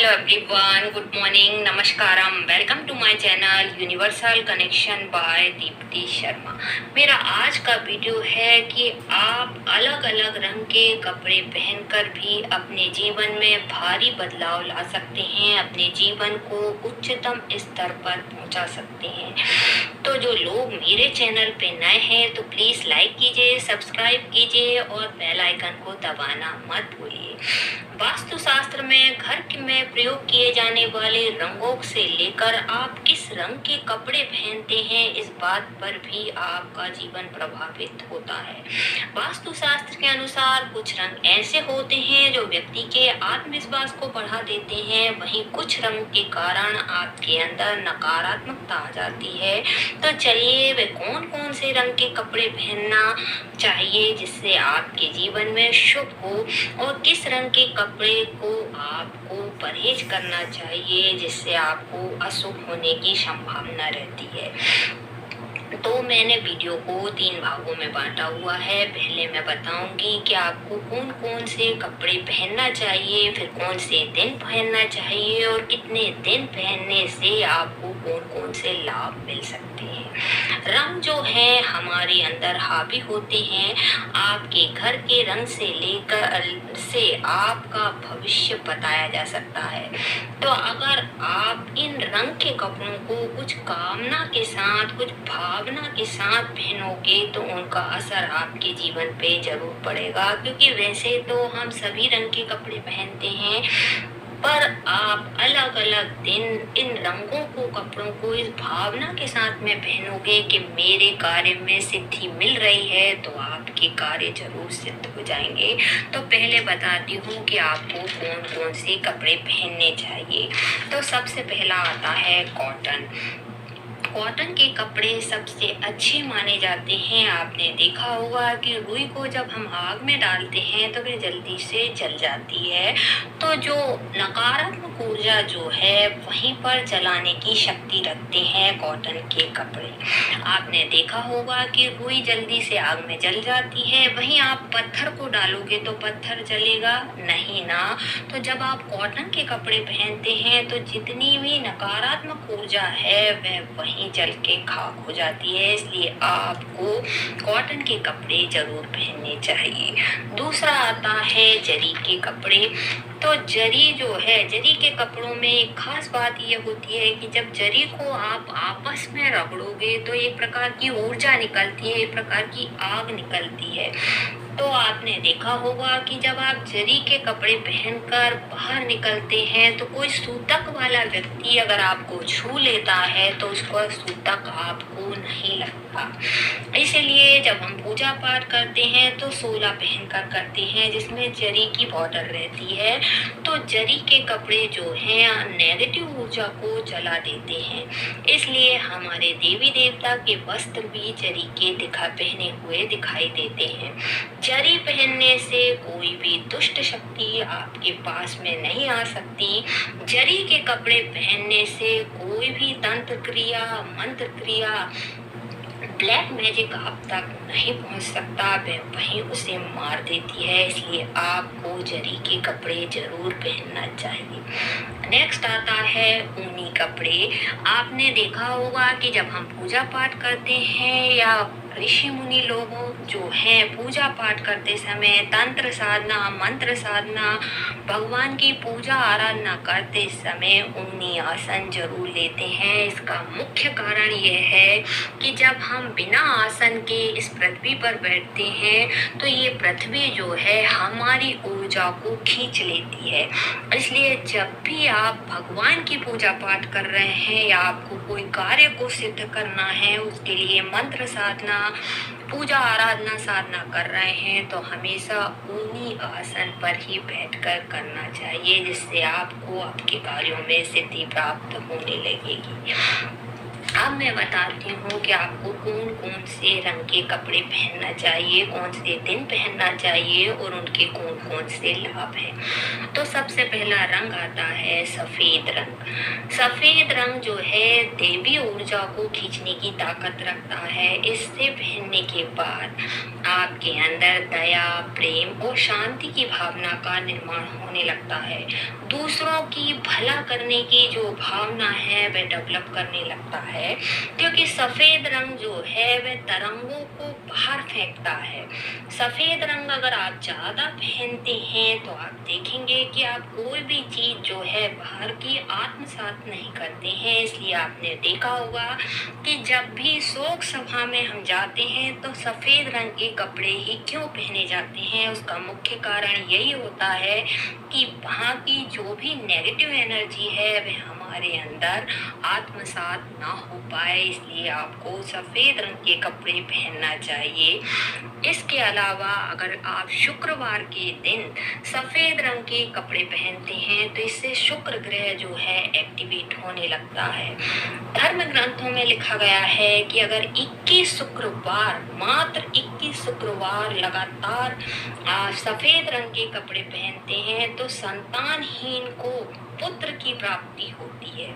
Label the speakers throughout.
Speaker 1: Hello everyone, good morning, नमस्कारम। Welcome to my channel universal connection by Deepti Sharma. मेरा आज का वीडियो है कि आप अलग अलग रंग के कपड़े पहनकर भी अपने जीवन में भारी बदलाव ला सकते हैं, अपने जीवन को उच्चतम स्तर पर पहुंचा सकते हैं। तो जो लोग मेरे चैनल पे नए हैं तो प्लीज लाइक कीजिए, सब्सक्राइब कीजिए और बेल आइकन को दबाना मत भूलिए। वास्तुशास्त्र में घर में प्रयोग किए जाने वाले रंगों से लेकर आप किस रंग के कपड़े पहनते हैं, इस बात पर भी आपका जीवन प्रभावित होता है। वास्तुशास्त्र के अनुसार कुछ रंग ऐसे होते हैं जो व्यक्ति के आत्मविश्वास को बढ़ा देते हैं, वहीं कुछ रंग के कारण आपके अंदर नकारात्मकता आ जाती है। तो चलिए वे कौन कौन से रंग के कपड़े पहनना चाहिए जिससे आपके जीवन में शुभ हो, और किस रंग के कपड़े को आपको परहेज करना चाहिए जिससे आपको अशुभ होने की संभावना रहती है। तो मैंने वीडियो को 3 भागों में बांटा हुआ है। पहले मैं बताऊंगी कि आपको कौन कौन से कपड़े पहनना चाहिए, फिर कौन से दिन पहनना चाहिए और कितने दिन पहनने से आपको कौन कौन से लाभ मिल सकते हैं। रंग जो है हमारे अंदर हावी होते हैं। आपके घर के रंग से लेकर से आपका भविष्य बताया जा सकता है। तो अगर आप इन रंग के कपड़ों को कुछ कामना के साथ, कुछ भावना के साथ पहनोगे तो उनका असर आपके जीवन पे जरूर पड़ेगा, क्योंकि वैसे तो हम सभी रंग के कपड़े पहनते हैं, पर आप अलग अलग दिन इन रंगों को, कपड़ों को इस भावना के साथ में पहनोगे कि मेरे कार्य में सिद्धि मिल रही है, तो आपके कार्य जरूर सिद्ध हो जाएंगे। तो पहले बताती हूँ कि आपको कौन कौन से कपड़े पहनने चाहिए। तो सबसे पहला आता है कॉटन। कॉटन के कपड़े सबसे अच्छे माने जाते हैं। आपने देखा होगा कि रुई को जब हम आग में डालते हैं तो वे जल्दी से जल जाती है। तो जो नकारात्मक ऊर्जा जो है वहीं पर जलाने की शक्ति रखते हैं कॉटन के कपड़े। आपने देखा होगा कि रुई जल्दी से आग में जल जाती है, वहीं आप पत्थर को डालोगे तो पत्थर जलेगा नहीं ना। तो जब आप कॉटन के कपड़े पहनते हैं तो जितनी भी नकारात्मक ऊर्जा है वह वहीं जल के खाक हो जाती है। इसलिए आपको कॉटन के कपड़े जरूर पहनने चाहिए। दूसरा आता है जरी के कपड़े। तो जरी जो है, जरी के कपड़ों में एक खास बात यह होती है कि जब जरी को आप आपस में रगड़ोगे तो एक प्रकार की ऊर्जा निकलती है, एक प्रकार की आग निकलती है। तो आपने देखा होगा कि जब आप जरी के कपड़े पहनकर बाहर निकलते हैं तो कोई सूतक वाला व्यक्ति अगर आपको छू लेता है तो उसका सूतक आपको नहीं लगता। इसलिए जब हम पूजा पाठ करते हैं तो सोला पहनकर करते हैं जिसमें जरी की बॉर्डर रहती है। तो जरी के कपड़े जो हैं नेगेटिव ऊर्जा को जला देते हैं। इसलिए हमारे देवी देवता के वस्त्र भी जरी के पहने हुए दिखाई देते हैं। जरी पहनने से कोई भी दुष्ट शक्ति आपके पास में नहीं आ सकती। जरी के कपड़े पहनने से कोई भी तंत्र क्रिया, मंत्र क्रिया, ब्लैक मैजिक आप तक नहीं पहुंच सकता, वह वहीं उसे मार देती है। इसलिए आपको जरी के कपड़े जरूर पहनना चाहिए। नेक्स्ट आता है ऊनी कपड़े। आपने देखा होगा कि जब हम पूजा पाठ करते हैं या ऋषि मुनि लोगों जो हैं पूजा पाठ करते समय तंत्र साधना, मंत्र साधना, भगवान की पूजा आराधना करते समय ऊनी आसन जरूर लेते हैं। इसका मुख्य कारण यह है कि जब हम बिना आसन के इस पृथ्वी पर बैठते हैं तो ये पृथ्वी जो है हमारी ऊर्जा को खींच लेती है। इसलिए जब भी आप भगवान की पूजा पाठ कर रहे हैं या आपको कोई कार्य को सिद्ध करना है, उसके लिए मंत्र साधना, पूजा आराधना साधना कर रहे हैं तो हमेशा ऊनी आसन पर ही बैठकर करना चाहिए, जिससे आपको आपके कार्यों में सिद्धि प्राप्त होने लगेगी। अब मैं बताती हूँ कि आपको कौन कौन से रंग के कपड़े पहनना चाहिए, कौन से दिन पहनना चाहिए और उनके कौन कौन से लाभ हैं। तो सबसे पहला रंग आता है सफेद रंग। सफेद रंग जो है देवी ऊर्जा को खींचने की ताकत रखता है। इससे पहनने के बाद आपके अंदर दया, प्रेम और शांति की भावना का निर्माण होने लगता है। दूसरों की भला करने की जो भावना है वह डेवलप करने लगता है, क्योंकि सफेद रंग जो है वह तरंगों को बाहर फेंकता है। सफेद रंग अगर आप ज्यादा पहनते हैं तो आप देखेंगे कि आप कोई भी चीज जो है बाहर की आत्मसात नहीं करते हैं। इसलिए आपने देखा होगा कि जब भी शोक सभा में हम जाते हैं तो सफेद रंग के कपड़े ही क्यों पहने जाते हैं। उसका मुख्य कारण यही होता है कि वहाँ की जो भी नेगेटिव एनर्जी है वह हमारे अंदर आत्मसात ना हो पाए, इसलिए आपको सफेद रंग के कपड़े पहनना चाहिए। इसके अलावा अगर आप शुक्रवार के दिन सफेद रंग के कपड़े पहनते हैं तो इससे शुक्र ग्रह जो है एक्टिवेट होने लगता है। धर्म ग्रंथों में लिखा गया है कि अगर 21 शुक्रवार, मात्र 21 शुक्रवार लगातार सफेद रंग के कपड़े पहनते हैं तो संतानहीन को पुत्र की प्राप्ति होती है।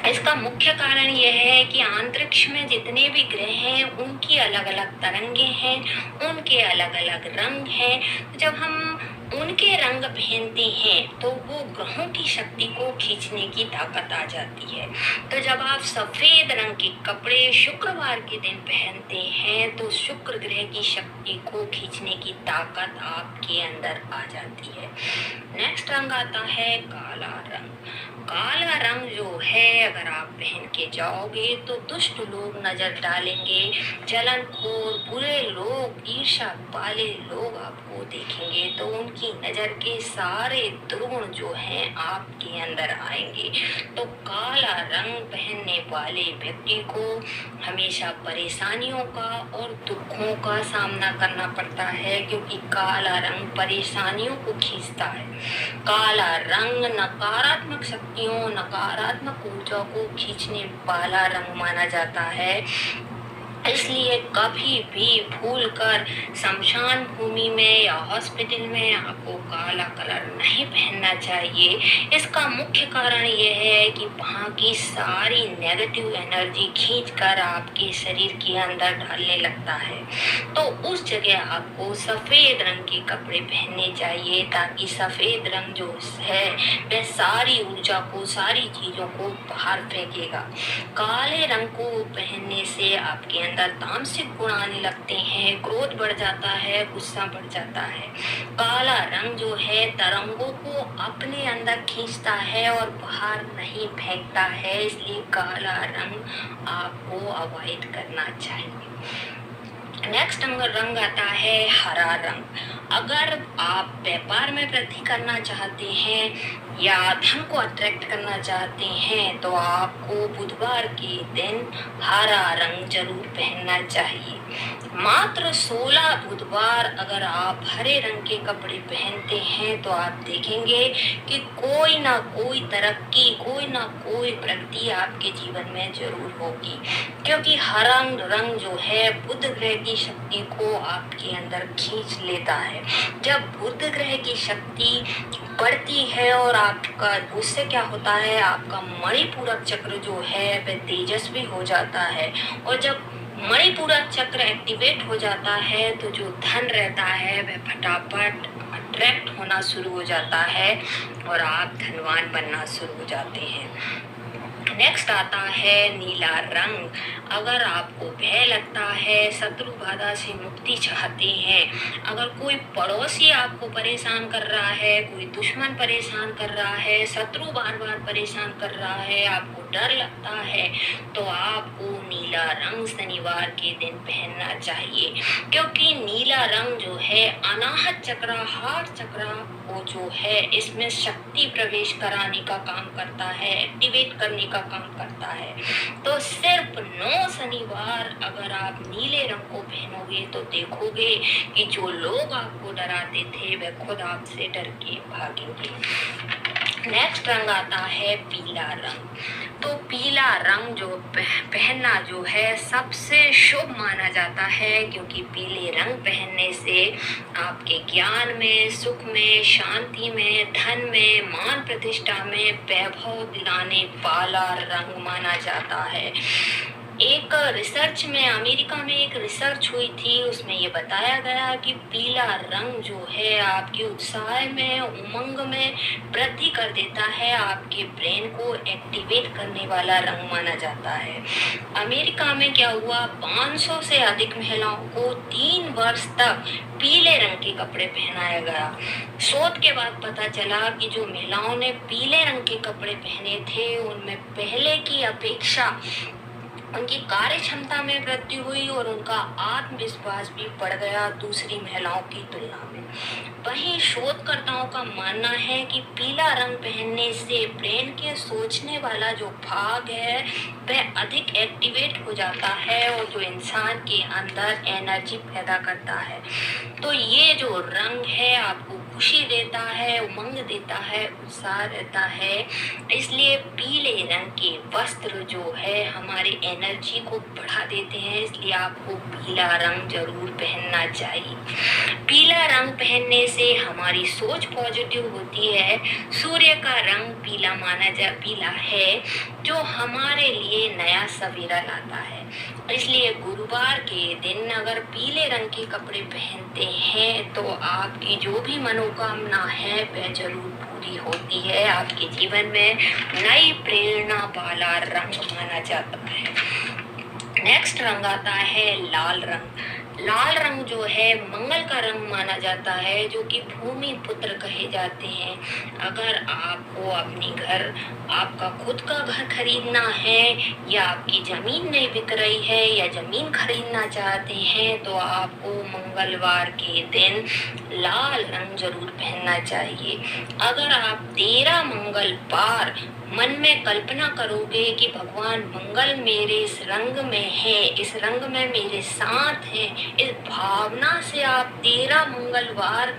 Speaker 1: इसका मुख्य कारण यह है कि अंतरिक्ष में जितने भी ग्रह हैं उनकी अलग अलग तरंगे हैं, उनके अलग अलग रंग हैं। जब हम उनके रंग पहनते हैं तो वो ग्रहों की शक्ति को खींचने की ताकत आ जाती है। तो जब आप सफेद रंग के कपड़े शुक्रवार के दिन पहनते हैं तो शुक्र ग्रह की शक्ति को खींचने की ताकत आपके अंदर आ जाती है। नेक्स्ट रंग आता है काला रंग। काला रंग जो है अगर आप पहन के जाओगे तो दुष्ट लोग नजर डालेंगे, जलनखोर बुरे लोग, ईर्ष्या वाले लोग आपको देखेंगे तो उनकी नजर के सारे दुर्गुण जो हैं आपके अंदर आएंगे। तो काला रंग पहनने वाले व्यक्ति को हमेशा परेशानियों का और दुखों का सामना करना पड़ता है, क्योंकि काला रंग परेशानियों को खींचता है। काला रंग नकारात्मक शक्तियों, नकारात्मक ऊर्जा को खींचने वाला रंग माना जाता है। इसलिए कभी भी भूलकर शमशान भूमि में या हॉस्पिटल में आपको काला कलर नहीं पहनना चाहिए। इसका मुख्य कारण यह है कि वहाँ की सारी नेगेटिव एनर्जी खींचकर आपके शरीर के अंदर डालने लगता है। तो उस जगह आपको सफेद रंग के कपड़े पहनने चाहिए, ताकि सफेद रंग जो है वह सारी ऊर्जा को, सारी चीजों को बाहर फेंकेगा। काले रंग को पहनने से आपके अंदर तामसिक गुण आने लगते हैं, क्रोध बढ़ जाता है, गुस्सा बढ़ जाता है। काला रंग जो है तरंगों को अपने अंदर खींचता है और बाहर नहीं फेंकता है, इसलिए काला रंग आपको अवॉइड करना चाहिए। नेक्स्ट रंग आता है हरा रंग। अगर आप व्यापार में वृद्धि करना चाहते हैं या धन को अट्रैक्ट करना चाहते हैं तो आपको बुधवार के दिन हरा रंग जरूर पहनना चाहिए। मात्र 16 बुधवार अगर आप हरे रंग के कपड़े पहनते हैं तो आप देखेंगे कि कोई ना कोई तरक्की, कोई ना कोई प्रगति आपके जीवन में जरूर होगी, क्योंकि हरा रंग जो है बुध ग्रह की शक्ति को आपके अंदर खींच लेता है। जब बुध ग्रह की शक्ति बढ़ती है और आपका उससे क्या होता है, आपका मणिपूरक चक्र जो है वह तेजस्वी हो जाता है, और जब मणिपूरक चक्र एक्टिवेट हो जाता है तो जो धन रहता है वह फटाफट अट्रैक्ट होना शुरू हो जाता है और आप धनवान बनना शुरू हो जाते हैं। नेक्स्ट आता है नीला रंग। अगर आपको भय लगता है, शत्रु बाधा से मुक्ति चाहते हैं, अगर कोई पड़ोसी आपको परेशान कर रहा है, कोई दुश्मन परेशान कर रहा है, शत्रु बार बार परेशान कर रहा है, आपको डर लगता है, तो आपको नीला रंग शनिवार के दिन पहनना चाहिए, क्योंकि नीला रंग जो है अनाहत चक्र, हार्ट चक्र वो जो है इसमें शक्ति प्रवेश कराने का काम करता है, एक्टिवेट करने का काम करता है। तो सिर्फ 9 शनिवार अगर आप नीले रंग को पहनोगे तो देखोगे कि जो लोग आपको डराते थे वह खुद आपसे डर के भागेंगे। नेक्स्ट रंग आता है पीला रंग। तो पीला रंग जो पहनना जो है सबसे शुभ माना जाता है, क्योंकि पीले रंग पहनने से आपके ज्ञान में, सुख में, शांति में, धन में, मान प्रतिष्ठा में वैभव दिलाने वाला रंग माना जाता है। एक रिसर्च में अमेरिका में एक रिसर्च हुई थी, उसमें ये बताया गया कि पीला रंग जो है आपके उत्साह में, उमंग में वृद्धि कर देता है, आपके ब्रेन को एक्टिवेट करने वाला रंग माना जाता है। अमेरिका में क्या हुआ, 500 से अधिक महिलाओं को 3 वर्ष तक पीले रंग के कपड़े पहनाया गया। शोध के बाद पता चला कि जो महिलाओं ने पीले रंग के कपड़े पहने थे उनमें पहले की अपेक्षा उनकी कार्य क्षमता में वृद्धि हुई और उनका आत्मविश्वास भी बढ़ गया दूसरी महिलाओं की तुलना में। वहीं शोधकर्ताओं का मानना है कि पीला रंग पहनने से ब्रेन के सोचने वाला जो भाग है वह अधिक एक्टिवेट हो जाता है और जो इंसान के अंदर एनर्जी पैदा करता है। तो ये जो रंग है आपको खुशी देता है, उमंग देता है, उत्साह रहता है। इसलिए पीले रंग के वस्त्र जो है हमारी एनर्जी को बढ़ा देते हैं, इसलिए आपको पीला रंग जरूर पहनना चाहिए। पीला रंग पहनने से हमारी सोच पॉजिटिव होती है। सूर्य का रंग पीला है जो हमारे लिए नया सवेरा लाता है। इसलिए गुरुवार के दिन अगर पीले रंग के कपड़े पहनते हैं तो आपकी जो भी मनोकामना है वह जरूर पूरी होती है। आपके जीवन में नई प्रेरणा वाला रंग माना जाता है। नेक्स्ट रंग आता है लाल रंग। लाल रंग जो है मंगल का रंग माना जाता है, जो कि भूमि पुत्र कहे जाते हैं। अगर आपको आपका खुद का घर खरीदना है या आपकी जमीन नहीं बिक रही है या जमीन खरीदना चाहते हैं तो आपको मंगलवार के दिन लाल रंग जरूर पहनना चाहिए। अगर आप 13 मंगलवार मन में कल्पना करोगे कि भगवान मंगल मेरे इस रंग में है, इस रंग में मेरे साथ है, इस भावना से आप 13 मंगलवार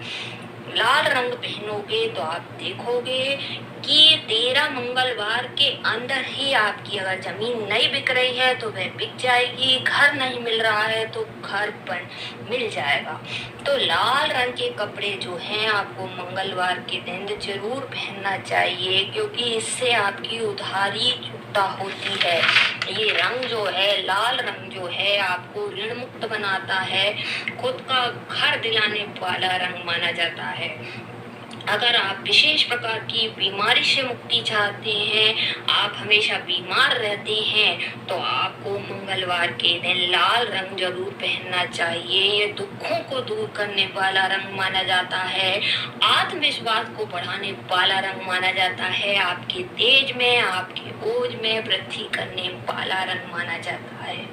Speaker 1: लाल रंग पहनोगे तो आप देखोगे कि 13 मंगलवार के अंदर ही आपकी अगर जमीन नहीं बिक रही है तो वह बिक जाएगी, घर नहीं मिल रहा है तो घर पर मिल जाएगा। तो लाल रंग के कपड़े जो हैं आपको मंगलवार के दिन जरूर पहनना चाहिए, क्योंकि इससे आपकी उधारी चुकता होती है। ये रंग जो है, लाल रंग जो है, आपको ऋण मुक्त बनाता है, खुद का घर दिलाने वाला रंग माना जाता है। अगर आप विशेष प्रकार की बीमारी से मुक्ति चाहते हैं, आप हमेशा बीमार रहते हैं, तो आपको मंगलवार के दिन लाल रंग जरूर पहनना चाहिए। ये दुखों को दूर करने वाला रंग माना जाता है, आत्मविश्वास को बढ़ाने वाला रंग माना जाता है, आपके तेज में, आपके ओज में वृद्धि करने वाला रंग माना जाता है।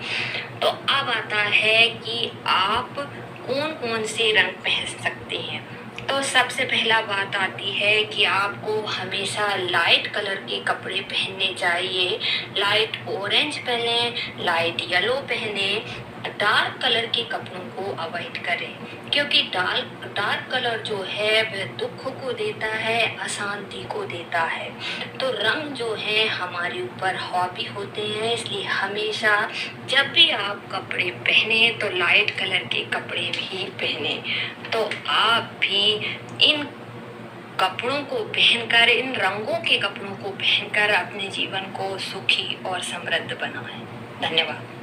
Speaker 1: तो अब आता है कि आप कौन कौन से रंग पहन सकते हैं। तो सबसे पहला बात आती है कि आपको हमेशा लाइट कलर के कपड़े पहनने चाहिए। लाइट ऑरेंज पहने, लाइट येलो पहने, डार्क कलर के कपड़ों को अवॉइड करें, क्योंकि डार्क कलर जो है वह दुख को देता है, अशांति को देता है। तो रंग जो है हमारे ऊपर हावी होते हैं, इसलिए हमेशा जब भी आप कपड़े पहने तो लाइट कलर के कपड़े भी पहने। तो आप भी इन कपड़ों को पहनकर, इन रंगों के कपड़ों को पहनकर अपने जीवन को सुखी और समृद्ध बनाएं। धन्यवाद।